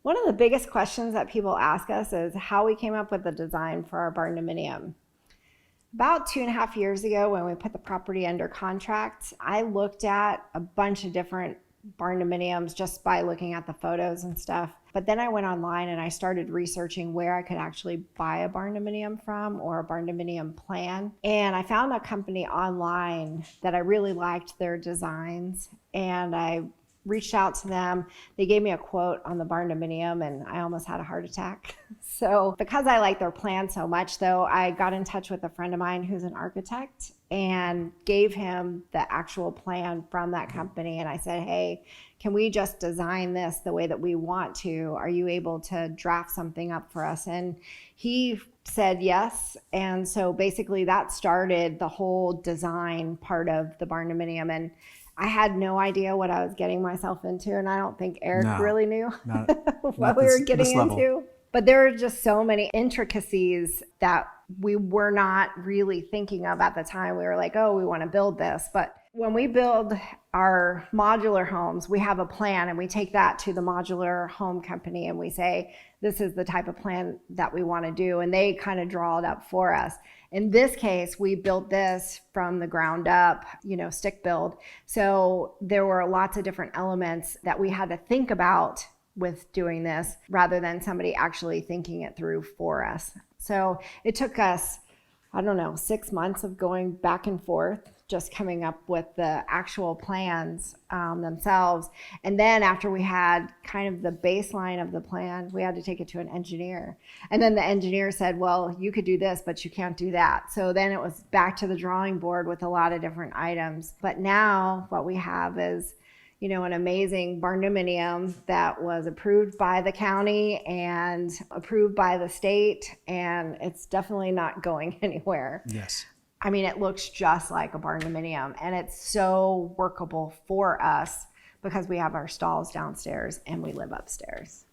One of the biggest questions that people ask us is how we came up with the design for our barndominium. About 2.5 years ago, when we put the property under contract, I looked at a bunch of different barndominiums just by looking at the photos and stuff. But then I went online and I started researching where I could actually buy a barndominium from, or a barndominium plan. And I found a company online that I really liked their designs, and I reached out to them. They gave me a quote on the barndominium and I almost had a heart attack. So because I like their plan so much though, I got in touch with a friend of mine who's an architect and gave him the actual plan from that company. And I said, hey, can we just design this the way that we want to? Are you able to draft something up for us? And he said yes. And so basically that started the whole design part of the barndominium. And I had no idea what I was getting myself into, and I don't think Eric really knew what we were getting into. But there were just so many intricacies that we were not really thinking of at the time. We were like, oh, we want to build this. But when we build our modular homes, we have a plan and we take that to the modular home company and we say, this is the type of plan that we want to do. And they kind of draw it up for us. In this case, we built this from the ground up, stick build. So there were lots of different elements that we had to think about with doing this rather than somebody actually thinking it through for us. So it took us, 6 months of going back and forth, just coming up with the actual plans themselves. And then after we had kind of the baseline of the plan, we had to take it to an engineer. And then the engineer said, well, you could do this, but you can't do that. So then it was back to the drawing board with a lot of different items. But now what we have is an amazing barndominium that was approved by the county and approved by the state, and it's definitely not going anywhere. Yes. I mean, it looks just like a barndominium, and it's so workable for us because we have our stalls downstairs and we live upstairs.